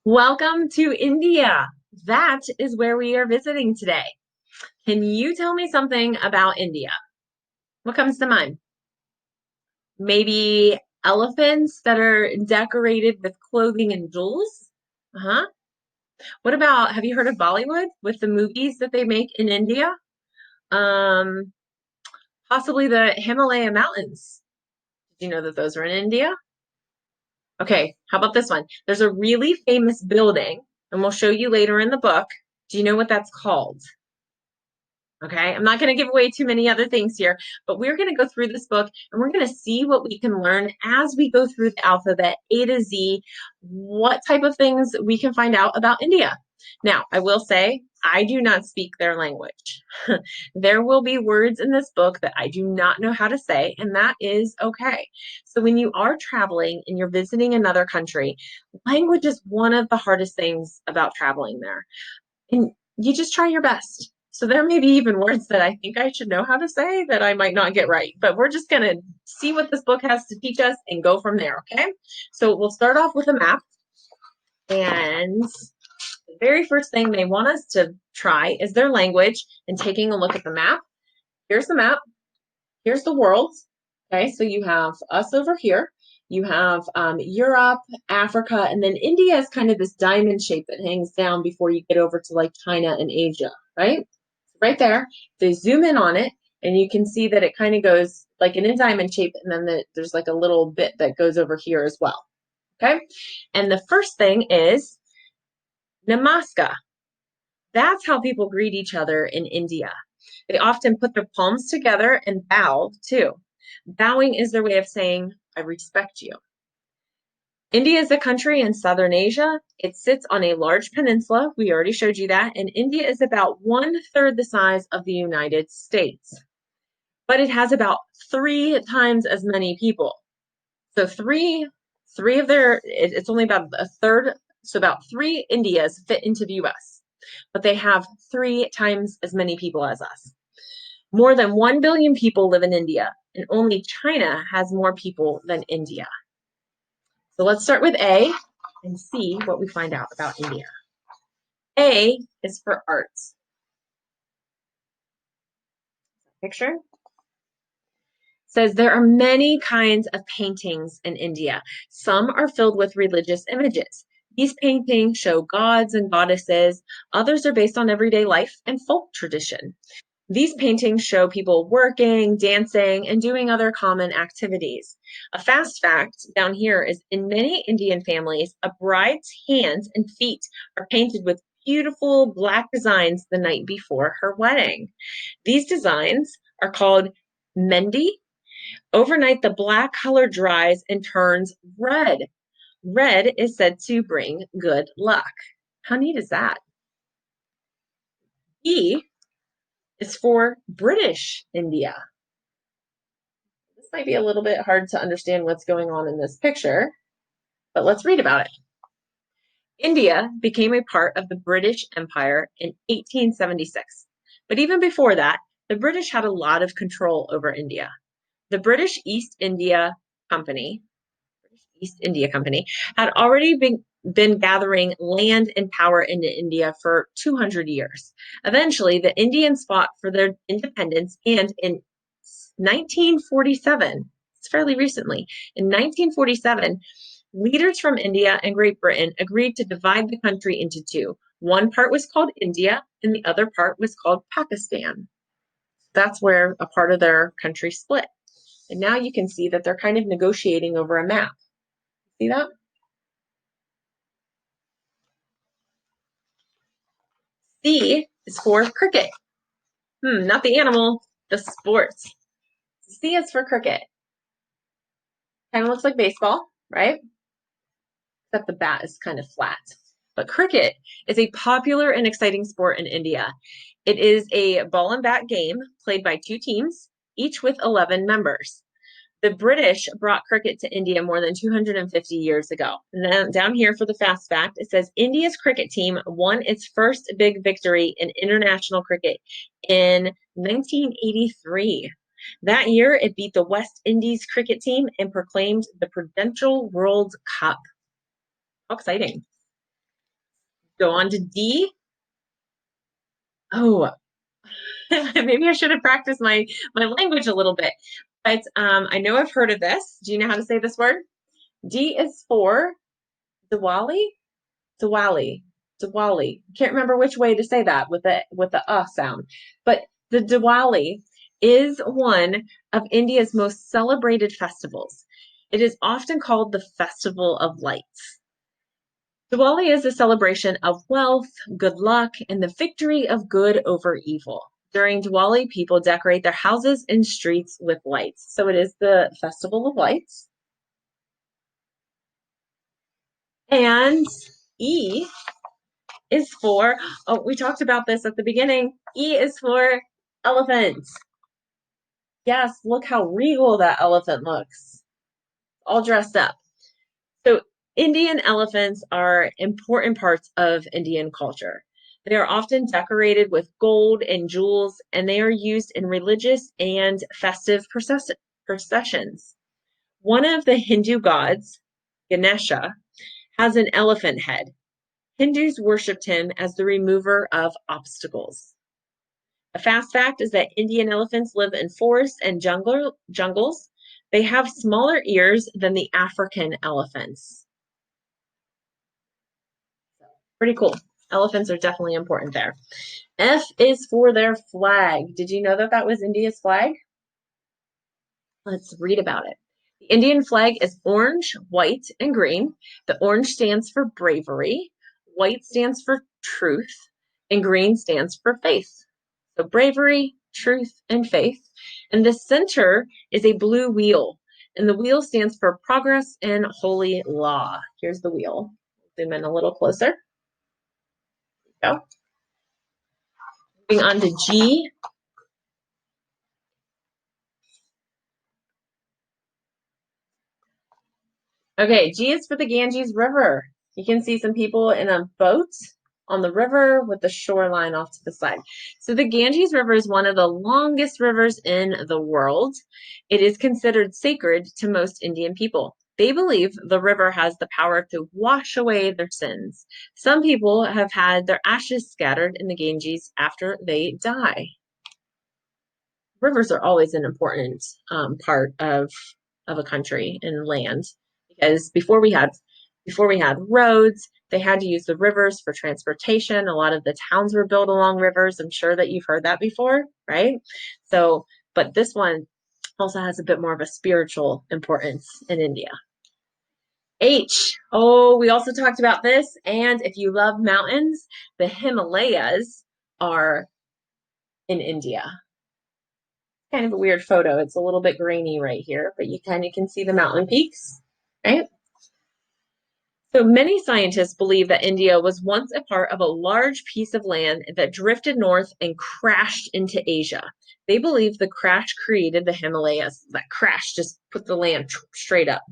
Welcome to India. That is where we are visiting today. Can you tell me something about India? What comes to mind? Maybe elephants that are decorated with clothing and jewels? Uh-huh. What about, have you heard of Bollywood with the movies that they make in India? Um, Possibly the Himalaya Mountains. Did you know that those are in India? Okay, how about this one? There's a really famous building, and we'll show you later in the book. Do you know what that's called? Okay, I'm not going to give away too many other things here, but we're going to go through this book and we're going to see what we can learn as we go through the alphabet A to Z, what type of things we can find out about India. Now, I will say, I do not speak their language. There will be words in this book that I do not know how to say, and that is okay. So, when you are traveling and you're visiting another country, language is one of the hardest things about traveling there. And you just try your best. So there may be even words that I think I should know how to say that I might not get right, but we're just going to see what this book has to teach us and go from there, okay? So we'll start off with a map, and the very first thing they want us to try is their language and taking a look at the map. Here's the map. Here's the world. Okay, so you have us over here. You have Europe, Africa, and then India is kind of this diamond shape that hangs down before you get over to like China and Asia, right? Right there. They zoom in on it, and you can see that it kind of goes like in a diamond shape, and then there's like a little bit that goes over here as well. Okay, and the first thing is Namaskar. That's how people greet each other in India. They often put their palms together and bow too. Bowing is their way of saying, I respect you. India is a country in southern Asia. It sits on a large peninsula. We already showed you that. And India is about one third the size of the United States. But it has about three times as many people. So three of it's only about a third. So about three Indias fit into the US, but they have three times as many people as us. More than 1 billion people live in India, and only China has more people than India. So let's start with A and see what we find out about India. A is for arts. Picture says there are many kinds of paintings in India. Some are filled with religious images. These paintings show gods and goddesses. Others are based on everyday life and folk tradition. These paintings show people working, dancing, and doing other common activities. A fast fact down here is in many Indian families, a bride's hands and feet are painted with beautiful black designs the night before her wedding. These designs are called mendi. Overnight, the black color dries and turns red. Red is said to bring good luck. How neat is that? E is for British India. This might be a little bit hard to understand what's going on in this picture, but let's read about it. India became a part of the British Empire in 1876. But even before that, the British had a lot of control over India. The British East India Company had already been gathering land and power in India for 200 years. Eventually, the Indians fought for their independence, and in 1947, it's fairly recently, in 1947, leaders from India and Great Britain agreed to divide the country into two. One part was called India, and the other part was called Pakistan. That's where a part of their country split. And now you can see that they're kind of negotiating over a map. See that? C is for cricket. Not the animal, the sports. C is for cricket. Kind of looks like baseball, right? Except the bat is kind of flat. But cricket is a popular and exciting sport in India. It is a ball and bat game played by two teams, each with 11 members. The British brought cricket to India more than 250 years ago. And then down here for the fast fact, it says India's cricket team won its first big victory in international cricket in 1983. That year, it beat the West Indies cricket team and proclaimed the Prudential World Cup. How exciting. Go on to D. Oh, maybe I should have practiced my language a little bit. But I know I've heard of this. Do you know how to say this word? D is for Diwali. Diwali. Diwali. Can't remember which way to say that with the sound. But the Diwali is one of India's most celebrated festivals. It is often called the Festival of Lights. Diwali is a celebration of wealth, good luck, and the victory of good over evil. During Diwali, people decorate their houses and streets with lights. So it is the Festival of Lights. And E is for, oh, we talked about this at the beginning. E is for elephant. Yes, look how regal that elephant looks, all dressed up. So, Indian elephants are important parts of Indian culture. They are often decorated with gold and jewels, and they are used in religious and festive processions. One of the Hindu gods, Ganesha, has an elephant head. Hindus worshipped him as the remover of obstacles. A fast fact is that Indian elephants live in forests and jungles. They have smaller ears than the African elephants. Pretty cool. Elephants are definitely important there. F is for their flag. Did you know that that was India's flag? Let's read about it. The Indian flag is orange, white, and green. The orange stands for bravery, white stands for truth, and green stands for faith. So bravery, truth, and faith. And the center is a blue wheel, and the wheel stands for progress and holy law. Here's the wheel. Zoom in a little closer. There you go. Moving on to G. Okay, G is for the Ganges River. You can see some people in a boat on the river with the shoreline off to the side. So the Ganges River is one of the longest rivers in the world. It is considered sacred to most Indian people. They believe the river has the power to wash away their sins. Some people have had their ashes scattered in the Ganges after they die. Rivers are always an important part of a country and land because before we had roads, they had to use the rivers for transportation. A lot of the towns were built along rivers. I'm sure that you've heard that before, right? So, but this one also has a bit more of a spiritual importance in India. H. Oh, we also talked about this. And if you love mountains, the Himalayas are in India. Kind of a weird photo. It's a little bit grainy right here, but you kind of can see the mountain peaks, right? So many scientists believe that India was once a part of a large piece of land that drifted north and crashed into Asia. They believe the crash created the Himalayas. That crash just put the land straight up.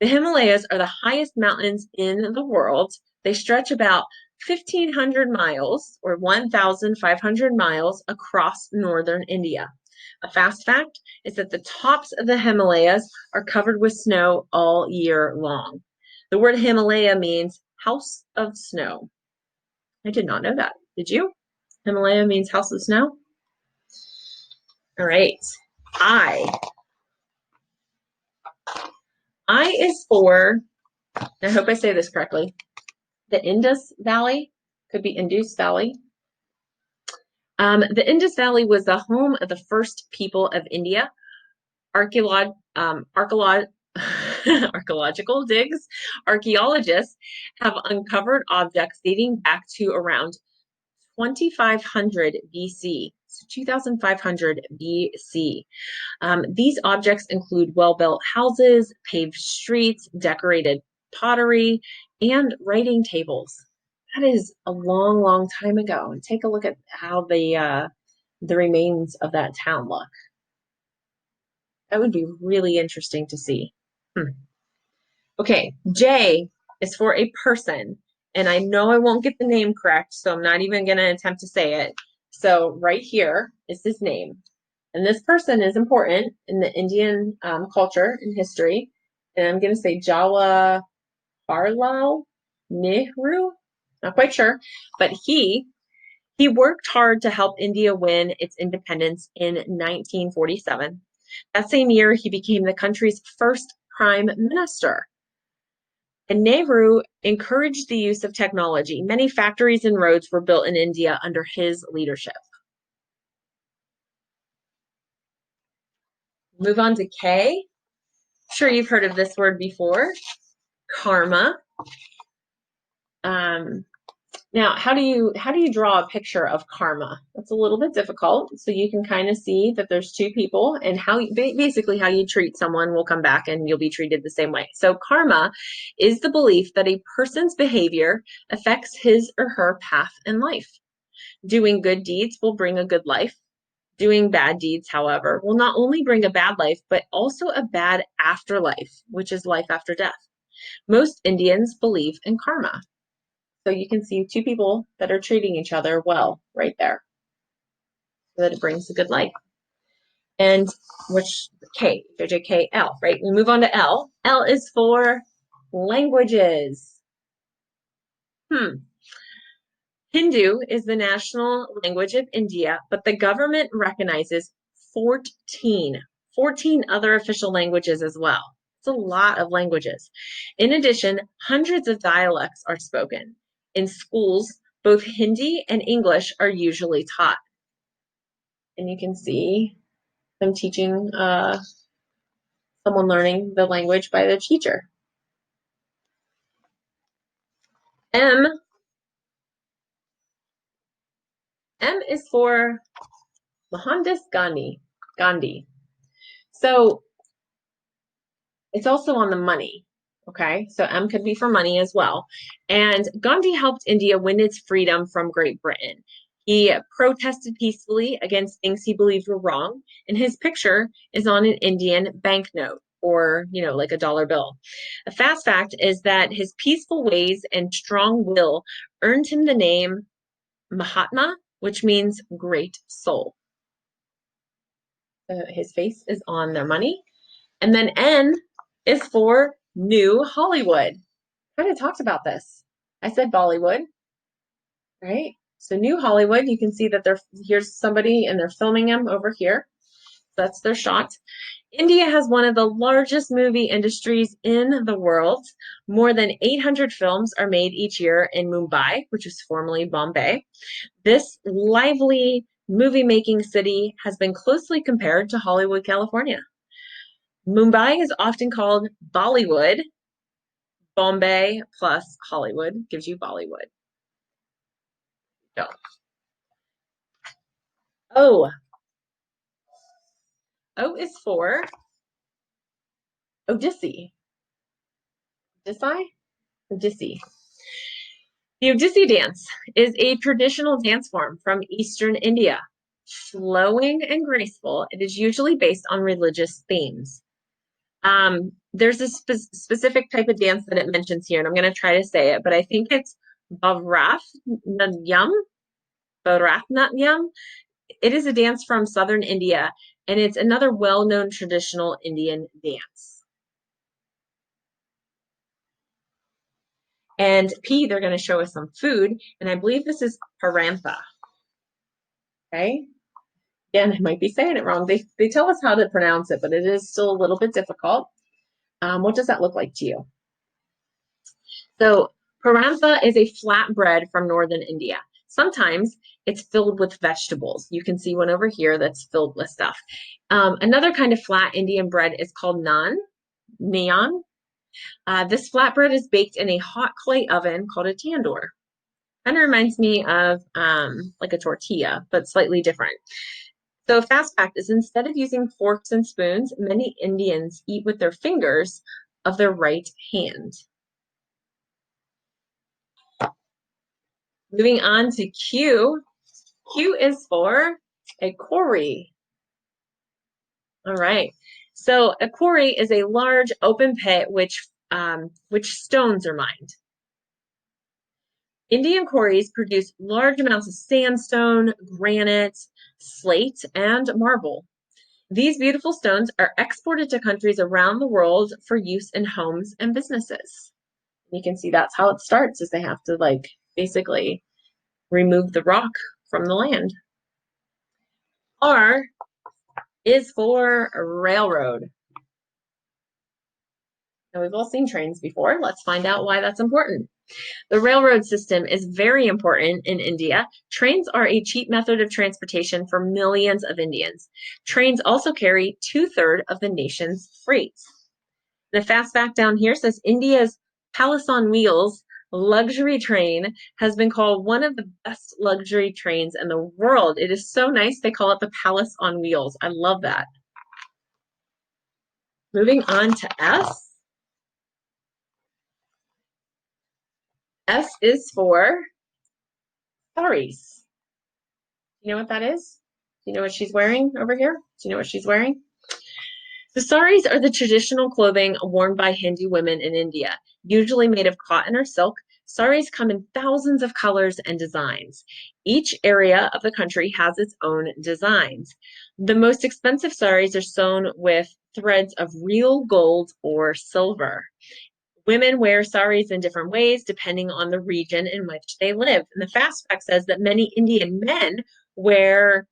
The Himalayas are the highest mountains in the world. They stretch about 1,500 miles or 1,500 miles across northern India. A fast fact is that the tops of the Himalayas are covered with snow all year long. The word Himalaya means house of snow. I did not know that. Did you? Himalaya means house of snow? All right. I. I is for, I hope I say this correctly, the Indus Valley. Could be Indus Valley. The Indus Valley was the home of the first people of India. Archaeological digs, archaeologists have uncovered objects dating back to around 2500 BC, so 2500 BC. These objects include well-built houses, paved streets, decorated pottery, and writing tables. That is a long, long time ago. And take a look at how the remains of that town look. That would be really interesting to see. Okay, J is for a person, and I know I won't get the name correct, so I'm not even going to attempt to say it. So right here is his name. And this person is important in the Indian culture and history. And I'm going to say Jawaharlal Nehru. Not quite sure, but he worked hard to help India win its independence in 1947. That same year, he became the country's first prime minister. And Nehru encouraged the use of technology. Many factories and roads were built in India under his leadership. Move on to K. I'm sure you've heard of this word before, karma. Now, how do you draw a picture of karma? That's a little bit difficult. So you can kind of see that there's two people, and basically how you treat someone will come back and you'll be treated the same way. So karma is the belief that a person's behavior affects his or her path in life. Doing good deeds will bring a good life. Doing bad deeds, however, will not only bring a bad life, but also a bad afterlife, which is life after death. Most Indians believe in karma. So you can see two people that are treating each other well right there, so that it brings a good life. And which K, JJKL, right? We move on to L. L is for languages. Hindu is the national language of India, but the government recognizes 14 other official languages as well. It's a lot of languages. In addition, hundreds of dialects are spoken. In schools, both Hindi and English are usually taught. And you can see them teaching someone learning the language by the teacher. M is for Mohandas Gandhi. So it's also on the money. Okay, so M could be for money as well. And Gandhi helped India win its freedom from Great Britain. He protested peacefully against things he believed were wrong, and his picture is on an Indian banknote, or, like a dollar bill. A fast fact is that his peaceful ways and strong will earned him the name Mahatma, which means great soul. His face is on their money. And then N is for New Hollywood. Kind of talked about this. I said Bollywood, right? So New Hollywood, you can see that here's somebody and they're filming him over here. That's their shot. India has one of the largest movie industries in the world. More than 800 films are made each year in Mumbai, which is formerly Bombay. This lively movie-making city has been closely compared to Hollywood, California. Mumbai is often called Bollywood. Bombay plus Hollywood gives you Bollywood. So. O. O is for Odissi. Odissi. The Odissi dance is a traditional dance form from Eastern India. Flowing and graceful, it is usually based on religious themes. There's a specific type of dance that it mentions here, and I'm going to try to say it, but I think it's Bharatanatyam. It is a dance from southern India, and it's another well-known traditional Indian dance. And P, they're going to show us some food, and I believe this is parantha. Okay? Again, I might be saying it wrong. They tell us how to pronounce it, but it is still a little bit difficult. What does that look like to you? So parantha is a flat bread from northern India. Sometimes it's filled with vegetables. You can see one over here that's filled with stuff. Another kind of flat Indian bread is called naan. This flatbread is baked in a hot clay oven called a tandoor. Kind of reminds me of like a tortilla, but slightly different. So a fast fact is instead of using forks and spoons, many Indians eat with their fingers of their right hand. Moving on to Q. Q is for a quarry. All right. So a quarry is a large open pit which stones are mined. Indian quarries produce large amounts of sandstone, granite, slate, and marble. These beautiful stones are exported to countries around the world for use in homes and businesses. You can see that's how it starts, is they have to basically remove the rock from the land. R is for railroad. Now, we've all seen trains before. Let's find out why that's important. The railroad system is very important in India. Trains are a cheap method of transportation for millions of Indians. Trains also carry 2/3 of the nation's freight. The fast fact down here says India's Palace on Wheels luxury train has been called one of the best luxury trains in the world. It is so nice. They call it the Palace on Wheels. I love that. Moving on to S. S is for saris. You know what that is? Do you know what she's wearing over here? Do you know what she's wearing? The saris are the traditional clothing worn by Hindu women in India, usually made of cotton or silk. Saris come in thousands of colors and designs. Each area of the country has its own designs. The most expensive saris are sewn with threads of real gold or silver. Women wear saris in different ways depending on the region in which they live. And the fast fact says that many Indian men wear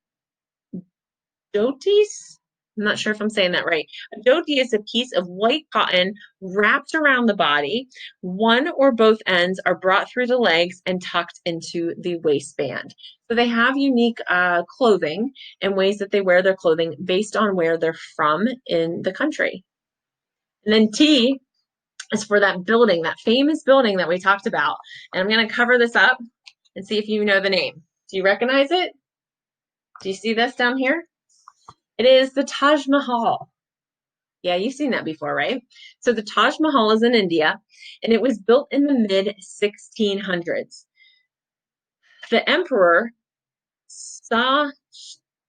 dhotis. I'm not sure if I'm saying that right. A dhoti is a piece of white cotton wrapped around the body. One or both ends are brought through the legs and tucked into the waistband. So they have unique clothing and ways that they wear their clothing based on where they're from in the country. And then T is for that building, that famous building that we talked about. And I'm going to cover this up and see if you know the name. Do you recognize it? Do you see this down here? It is the Taj Mahal. Yeah, you've seen that before, right? So the Taj Mahal is in India, and it was built in the mid-1600s. The Emperor Shah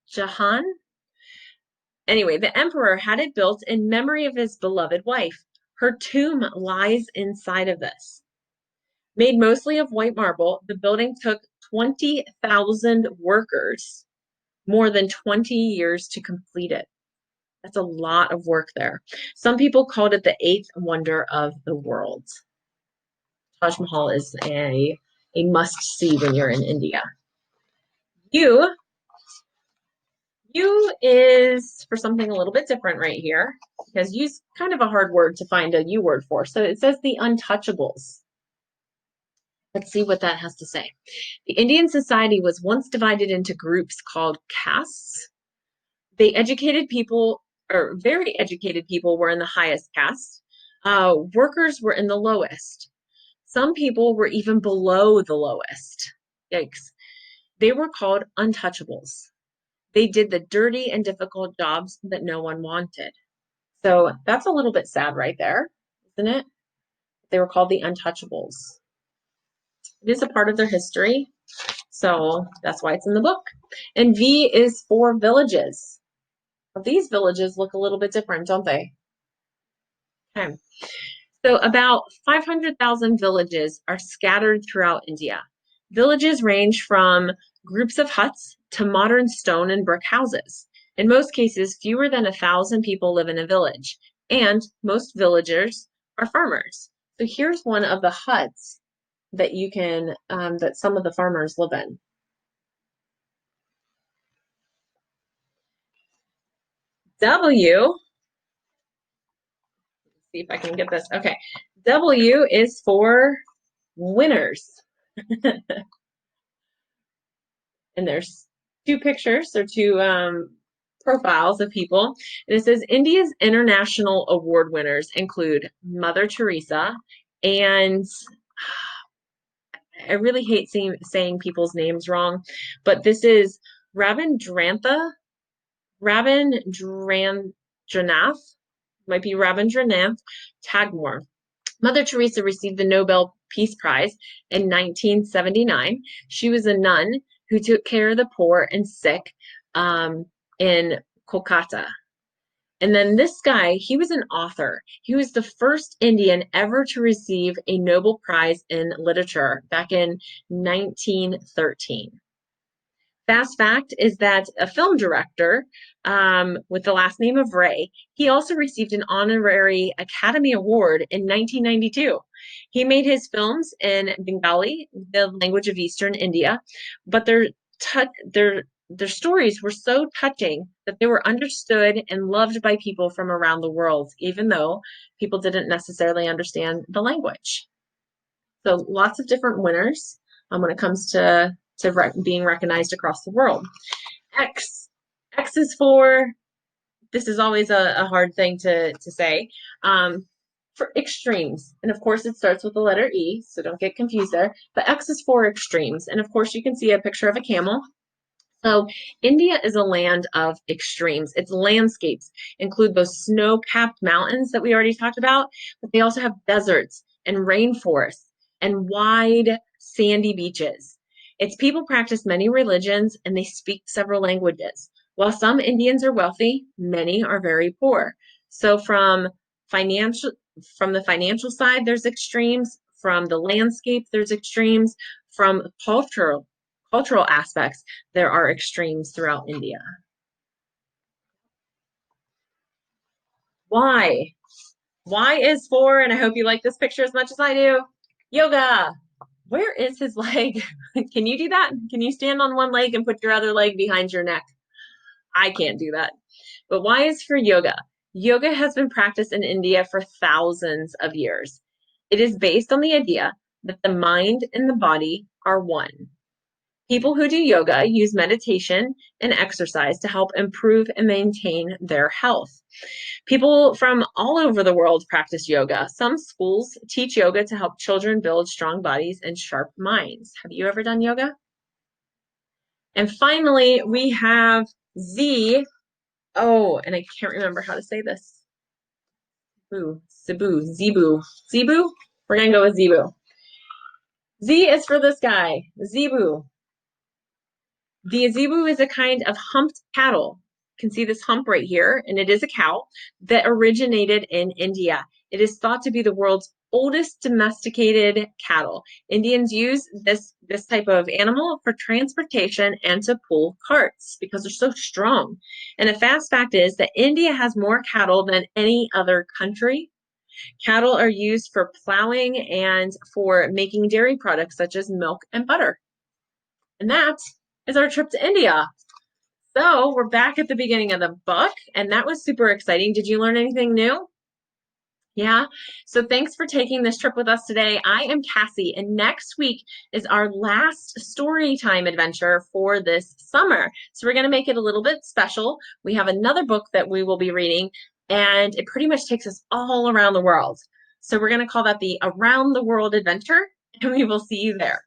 Jahan, anyway, the Emperor had it built in memory of his beloved wife. Her tomb lies inside of this. Made mostly of white marble, the building took 20,000 workers, more than 20 years to complete it. That's a lot of work there. Some people called it the eighth wonder of the world. Taj Mahal is a must-see when you're in India. U is for something a little bit different right here, because U's kind of a hard word to find a U word for. So it says the untouchables. Let's see what that has to say. The Indian society was once divided into groups called castes. They educated people, or very educated people, were in the highest caste. Workers were in the lowest. Some people were even below the lowest. Yikes. They were called untouchables. They did the dirty and difficult jobs that no one wanted. So that's a little bit sad right there, isn't it? They were called the untouchables. It is a part of their history, so that's why it's in the book. And V is for villages. These villages look a little bit different, don't they? Okay. So about 500,000 villages are scattered throughout India. Villages range from groups of huts to modern stone and brick houses. In most cases, fewer than 1,000 people live in a village, and most villagers are farmers. So here's one of the huts that you can, that some of the farmers live in. W, see if I can get this. Okay, W is for winners. And there's two pictures or two profiles of people. And it says India's international award winners include Mother Teresa, and I really hate saying people's names wrong, but this is Rabindranath, might be Rabindranath Tagore. Mother Teresa received the Nobel Peace Prize in 1979. She was a nun who took care of the poor and sick in Kolkata. And then this guy, he was an author. He was the first Indian ever to receive a Nobel Prize in Literature back in 1913. Fast fact is that a film director with the last name of Ray, he also received an honorary Academy Award in 1992. He made his films in Bengali, the language of Eastern India, but their stories were so touching that they were understood and loved by people from around the world, even though people didn't necessarily understand the language. So lots of different winners when it comes to being recognized across the world. X. X is for, this is always a hard thing to say, for extremes. And of course, it starts with the letter E, so don't get confused there. But X is for extremes. And of course, you can see a picture of a camel. So India is a land of extremes. Its landscapes include those snow-capped mountains that we already talked about, but they also have deserts and rainforests and wide sandy beaches. Its people practice many religions and they speak several languages. While some Indians are wealthy, many are very poor. So financial from the financial side, there's extremes. From the landscape, there's extremes. From cultural aspects, there are extremes throughout India. Why? Y is for, and I hope you like this picture as much as I do, yoga. Where is his leg? Can you do that? Can you stand on one leg and put your other leg behind your neck? I can't do that. But Y is for yoga. Yoga has been practiced in India for thousands of years. It is based on the idea that the mind and the body are one. People who do yoga use meditation and exercise to help improve and maintain their health. People from all over the world practice yoga. Some schools teach yoga to help children build strong bodies and sharp minds. Have you ever done yoga? And finally, we have Z. Oh, and I can't remember how to say this. Zebu. Zebu? We're going to go with Zebu. Z is for this guy, Zebu. The zebu is a kind of humped cattle. You can see this hump right here, and it is a cow that originated in India. It is thought to be the world's oldest domesticated cattle. Indians use this type of animal for transportation and to pull carts because they're so strong. And the fast fact is that India has more cattle than any other country. Cattle are used for plowing and for making dairy products such as milk and butter. And that is our trip to India. So we're back at the beginning of the book, and that was super exciting. Did you learn anything new? Yeah. So thanks for taking this trip with us today. I am Cassie, and next week is our last story time adventure for this summer. So we're going to make it a little bit special. We have another book that we will be reading, and it pretty much takes us all around the world. So we're going to call that the Around the World Adventure, and we will see you there.